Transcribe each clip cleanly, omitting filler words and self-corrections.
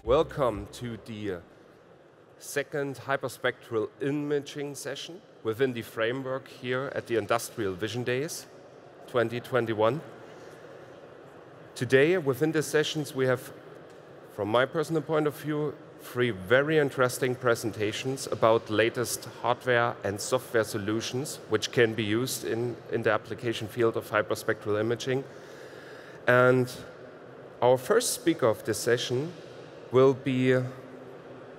Welcome to the second hyperspectral imaging session within the framework here at the Industrial Vision Days 2021. Today, within the sessions, we have, from my personal point of view, 3 very interesting presentations about latest hardware and software solutions which can be used in the application field of hyperspectral imaging. And our first speaker of this session will be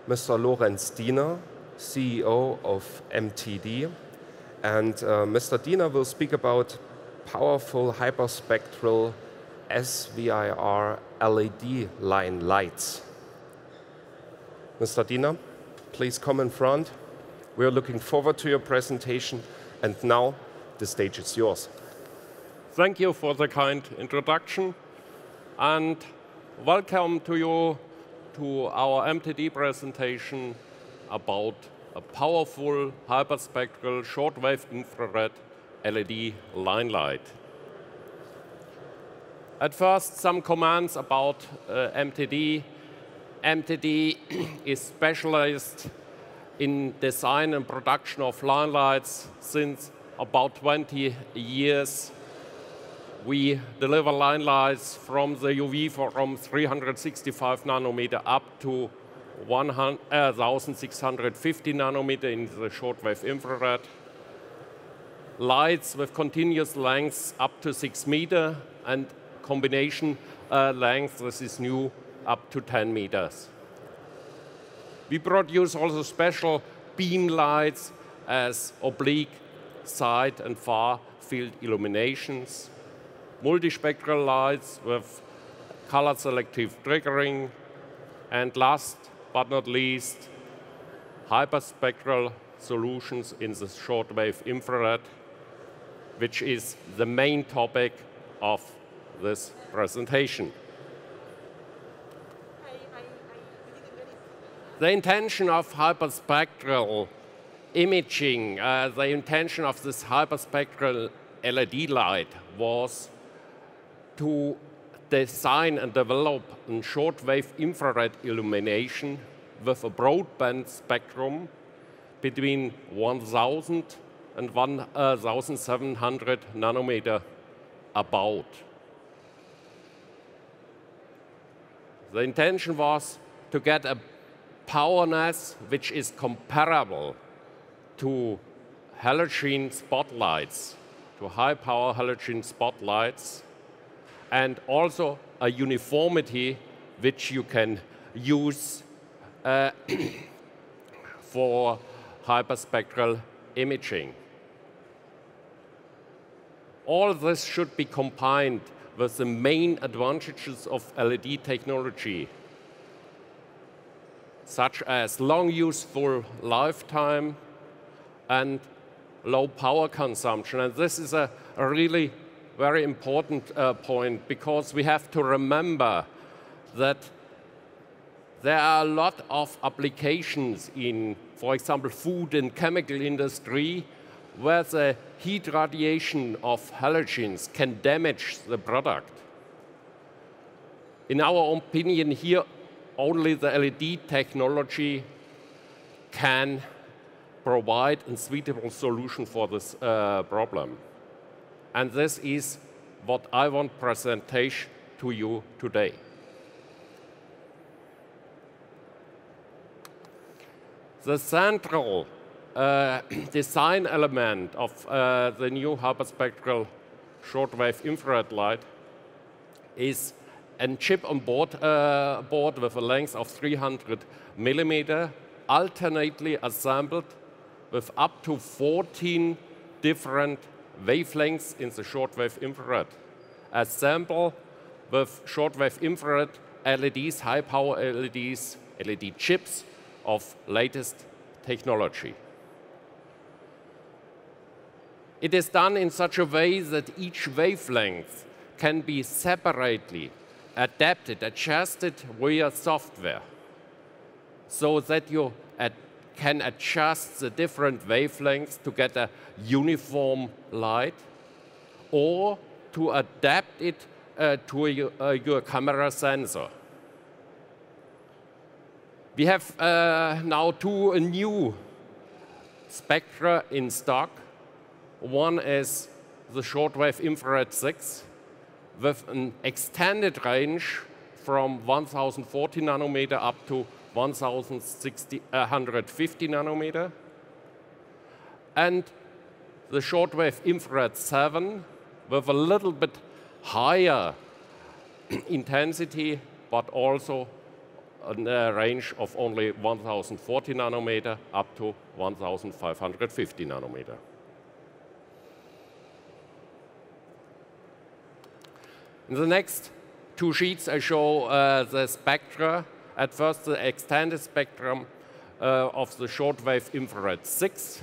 Mr. Lorenz Diener, CEO of MTD. And Mr. Diener will speak about powerful hyperspectral SWIR-LED line lights. Mr. Diener, please come in front. We are looking forward to your presentation. And now, the stage is yours. Thank you for the kind introduction. And welcome to you to our MTD presentation about a powerful hyperspectral shortwave infrared LED line light. At first, some comments about MTD. MTD is specialized in design and production of line lights since about 20 years. We deliver line lights from the UV from 365 nanometer up to 1650 nanometer in the shortwave infrared. Lights with continuous lengths up to 6 meters and combination length, this is new, up to 10 meters. We produce also special beam lights as oblique, side and far field illuminations, multispectral lights with color selective triggering, and last but not least, hyperspectral solutions in the shortwave infrared, which is the main topic of this presentation. The intention of hyperspectral imaging, the intention of this hyperspectral LED light was to design and develop a shortwave infrared illumination with a broadband spectrum between 1000 and 1700 nanometer about. The intention was to get a powerness which is comparable to halogen spotlights, to high-power halogen spotlights, and also a uniformity which you can use for hyperspectral imaging. All this should be combined with the main advantages of LED technology, such as long useful lifetime and low power consumption. And this is a really very important point, because we have to remember that there are a lot of applications in, for example, food and chemical industry, where the heat radiation of halogens can damage the product. In our opinion here, only the LED technology can provide a suitable solution for this problem. And this is what I want to present to you today. The central design element of the new hyperspectral shortwave infrared light is a chip on board with a length of 300 millimeter, alternately assembled with up to 14 different wavelengths in the shortwave infrared. Assemble with shortwave infrared LEDs, high-power LEDs, LED chips of latest technology. It is done in such a way that each wavelength can be separately adapted, adjusted via software, so that you can adjust the different wavelengths to get a uniform light, or to adapt it to your camera sensor. We have now two new spectra in stock. One is the shortwave infrared 6 with an extended range from 1040 nanometer up to 1150 nanometer. And the shortwave infrared 7 with a little bit higher intensity, but also a range of only 1040 nanometer up to 1550 nanometer. In the next two sheets, I show the spectra. At first, the extended spectrum of the shortwave infrared 6,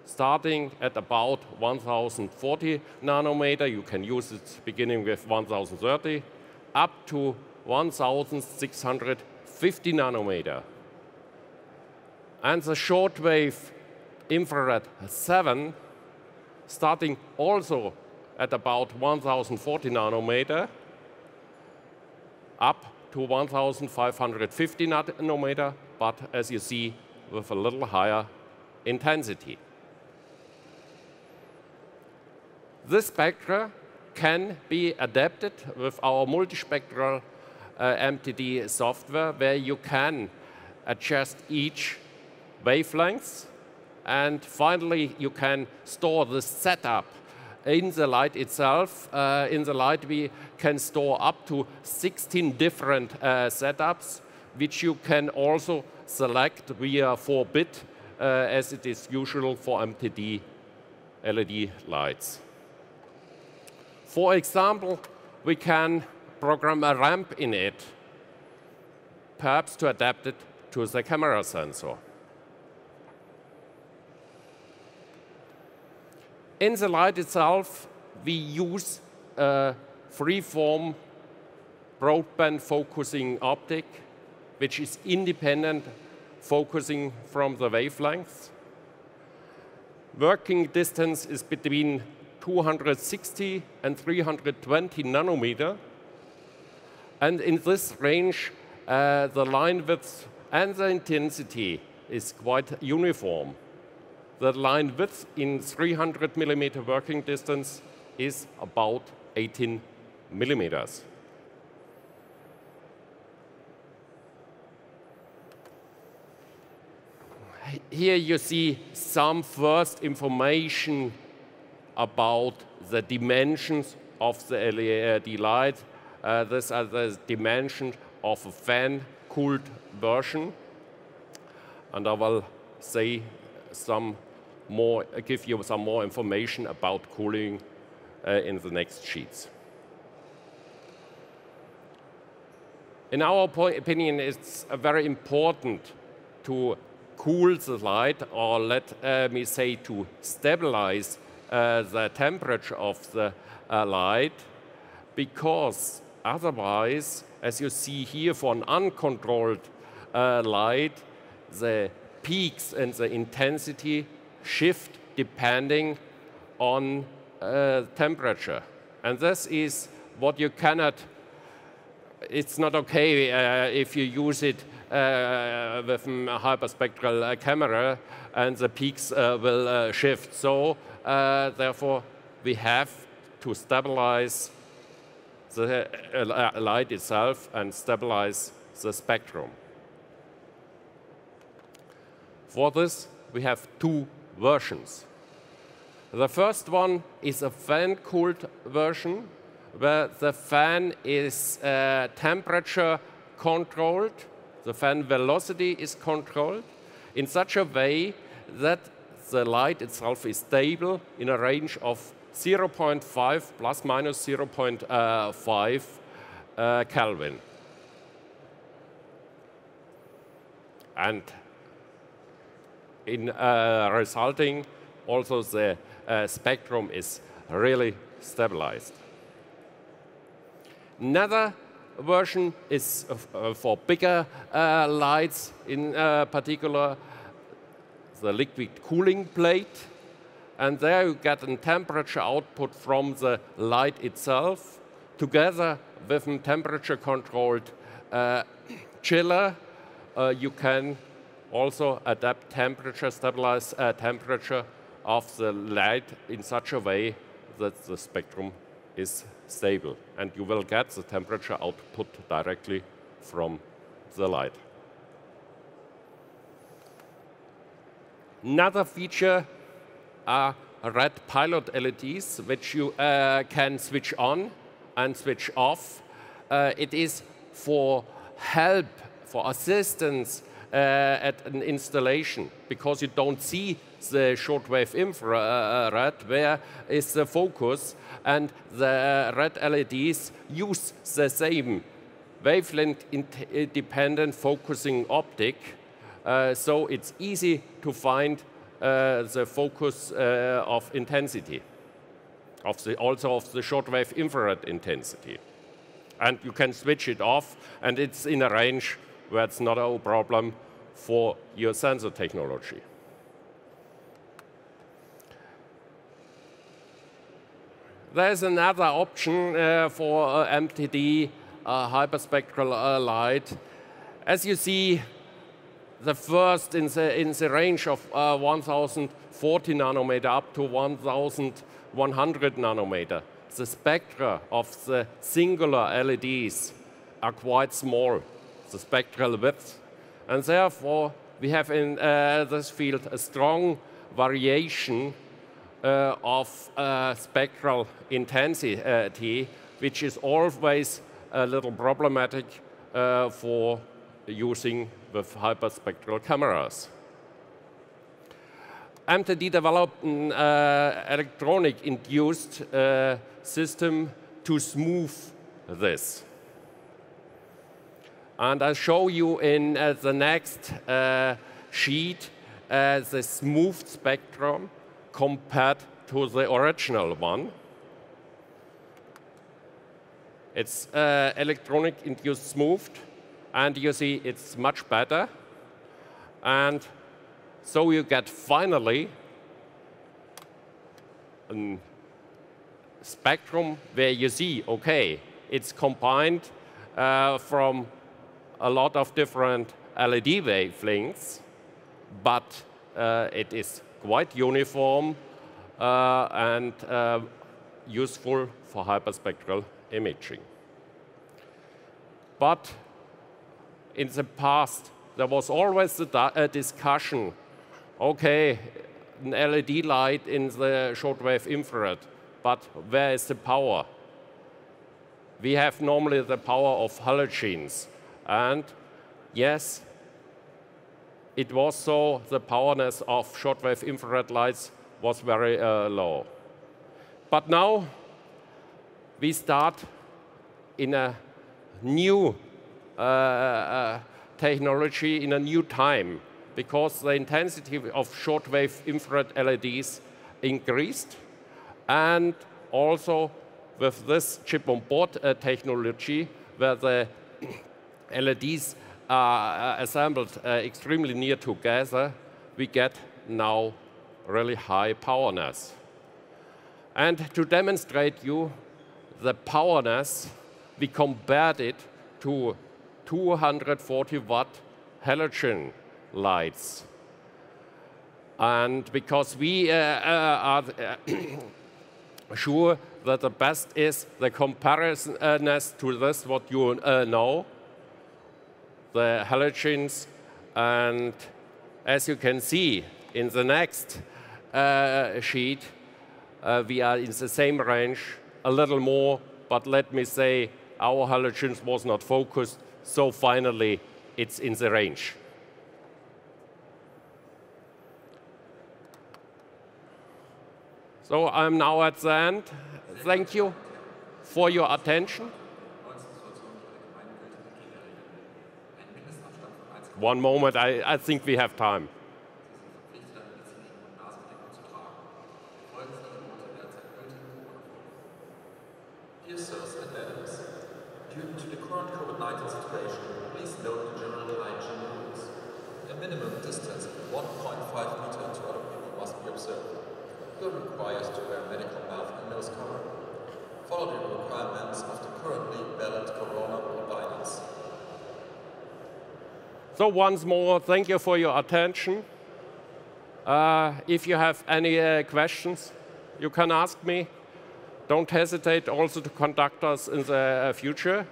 starting at about 1040 nanometer. You can use it beginning with 1030, up to 1650 nanometer. And the shortwave infrared 7, starting also at about 1040 nanometer, up to 1550 nanometer, but as you see, with a little higher intensity. This spectra can be adapted with our multispectral MTD software, where you can adjust each wavelength, and finally you can store the setup in the light itself. In the light we can store up to 16 different setups, which you can also select via 4-bit, as it is usual for MTD LED lights. For example, we can program a ramp in it, perhaps to adapt it to the camera sensor. In the light itself, we use a freeform broadband focusing optic, which is independent focusing from the wavelengths. Working distance is between 260 and 320 nanometer. And in this range, the line width and the intensity is quite uniform. The line width in 300 millimeter working distance is about 18 millimeters. Here you see some first information about the dimensions of the LED light. These are the dimensions of a fan-cooled version. And I will say give you some more information about cooling in the next sheets. In our opinion, it's very important to cool the light, or let me say to stabilize the temperature of the light, because otherwise, as you see here, for an uncontrolled light, the peaks and the intensity shift depending on temperature. And this is what you cannot, it's not okay if you use it with a hyperspectral camera and the peaks will shift. So therefore, we have to stabilize the light itself and stabilize the spectrum. For this, we have two versions. The first one is a fan-cooled version, where the fan is temperature controlled, the fan velocity is controlled in such a way that the light itself is stable in a range of 0.5 plus minus 0.5 Kelvin. And in resulting, also the spectrum is really stabilized. Another version is for bigger lights, in particular the liquid cooling plate. And there you get a temperature output from the light itself, together with a temperature-controlled chiller, you can also adapt temperature, stabilize temperature of the light in such a way that the spectrum is stable. And you will get the temperature output directly from the light. Another feature are red pilot LEDs, which you can switch on and switch off. It is for help, for assistance at an installation, because you don't see the shortwave infrared, where is the focus, and the red LEDs use the same wavelength-independent focusing optic, so it's easy to find the focus of intensity, also of the shortwave infrared intensity. And you can switch it off, and it's in a range where it's not a problem for your sensor technology. There's another option for MTD hyperspectral light. As you see, the first in the range of 1040 nanometer up to 1100 nanometer. The spectra of the singular LEDs are quite small, the spectral width. And therefore, we have in this field a strong variation of spectral intensity, which is always a little problematic for using with hyperspectral cameras. MTD developed an electronic-induced system to smooth this. And I'll show you in the next sheet the smooth spectrum compared to the original one. It's electronic-induced smoothed, and you see it's much better. And so you get finally a spectrum where you see, okay, it's combined from a lot of different LED wavelengths, but it is quite uniform and useful for hyperspectral imaging. But in the past, there was always a discussion, okay, an LED light in the shortwave infrared, but where is the power? We have normally the power of halogens. And yes, it was so the powerness of shortwave infrared lights was very low. But now we start in a new technology, in a new time, because the intensity of shortwave infrared LEDs increased, and also with this chip-on-board technology, where the LEDs are assembled extremely near together, we get now really high powerness. And to demonstrate you the powerness, we compared it to 240-watt halogen lights. And because we are sure that the best is the comparisonness to this, what you know, the halogens, and as you can see in the next sheet, we are in the same range, a little more, but let me say our halogens was not focused, so finally it's in the range. So I'm now at the end. Thank you for your attention. One moment, I think we have time. Dear sirs and madams, due to the current COVID-19 situation, please note the general hygiene rules. A minimum distance of 1.5 meters to other people must be observed. You are required to wear medical mouth and nose cover. Follow the requirements of the currently valid corona guidance. So once more, thank you for your attention. If you have any questions, you can ask me. Don't hesitate also to contact us in the future.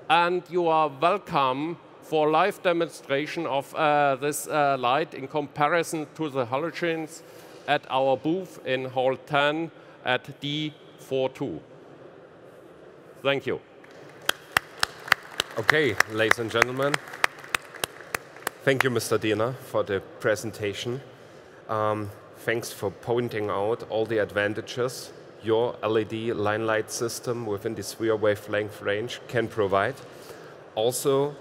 And you are welcome for live demonstration of this light in comparison to the halogens at our booth in Hall 10 at D42. Thank you. Okay, ladies and gentlemen. Thank you, Mr. Diener, for the presentation. Thanks for pointing out all the advantages your LED line light system within the SWIR wavelength range can provide. Also,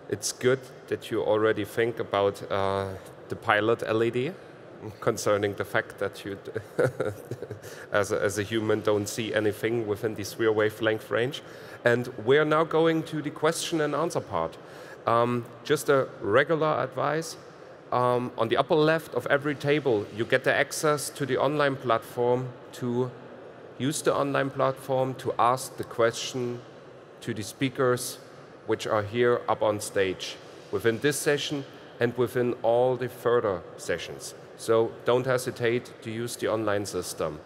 it's good that you already think about the pilot LED, concerning the fact that you, as a human, don't see anything within the SWIR wavelength range. And we're now going to the question and answer part. Just a regular advice. On the upper left of every table, you get the access to the online platform to use the online platform to ask the question to the speakers which are here up on stage within this session and within all the further sessions. So don't hesitate to use the online system.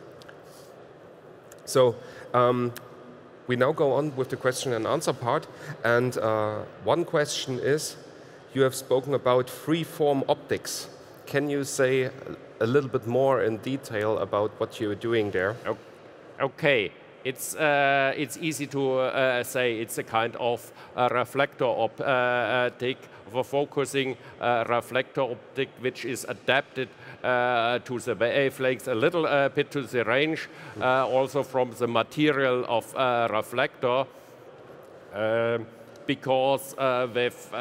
So we now go on with the question and answer part. And one question is, you have spoken about free-form optics. Can you say a little bit more in detail about what you're doing there? Okay, it's easy to say it's a kind of reflector optic, for focusing reflector optic, which is adapted to the wavelengths, a little bit to the range, also from the material of reflector. Because with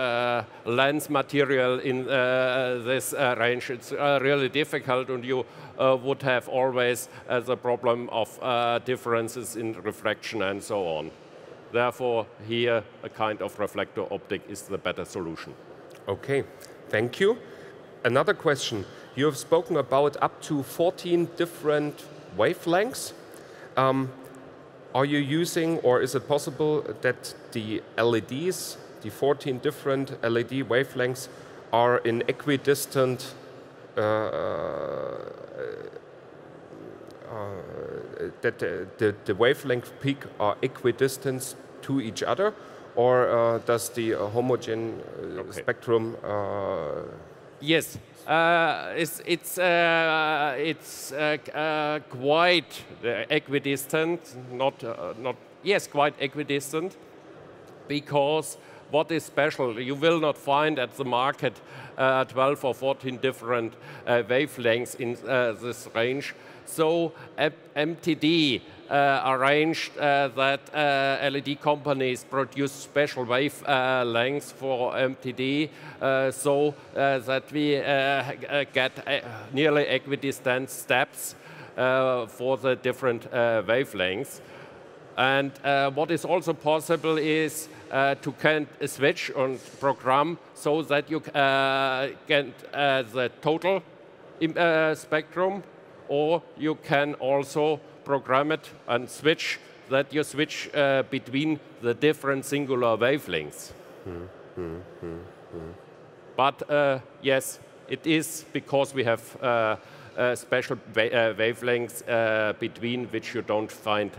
lens material in this range, it's really difficult, and you would have always the problem of differences in refraction and so on. Therefore, here, a kind of reflector optic is the better solution. Okay, thank you. Another question. You have spoken about up to 14 different wavelengths. Are you using, or is it possible that the LEDs, the 14 different LED wavelengths, are in equidistant that the wavelength peak are equidistant to each other, or does the homogeneous spectrum? Yes, it's quite equidistant, quite equidistant, because what is special, you will not find at the market 12 or 14 different wavelengths in this range. So MTD arranged that LED companies produce special wavelengths for MTD so that we get nearly equidistant steps for the different wavelengths. And what is also possible is to can switch on program so that you get the total spectrum, or you can also program it and switch that you switch between the different singular wavelengths. But yes, it is because we have special wavelengths between which you don't find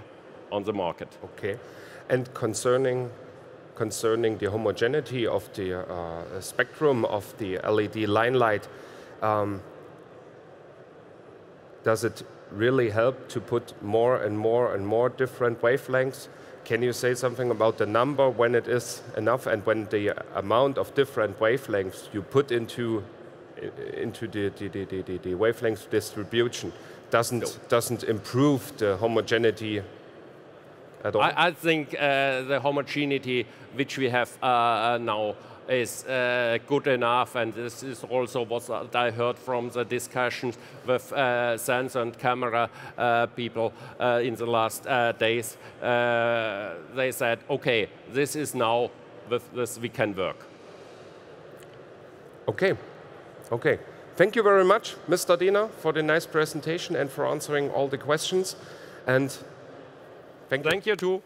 on the market. Okay, and concerning the homogeneity of the spectrum of the LED line light, does it really help to put more and more and more different wavelengths? Can you say something about the number when it is enough, and when the amount of different wavelengths you put into the wavelength distribution doesn't improve the homogeneity at all? I think the homogeneity which we have now is good enough, and this is also what I heard from the discussions with sensor and camera people in the last days. They said, okay, this is now, with this we can work. Okay, okay. Thank you very much, Mr. Diener, for the nice presentation and for answering all the questions. And thank you too.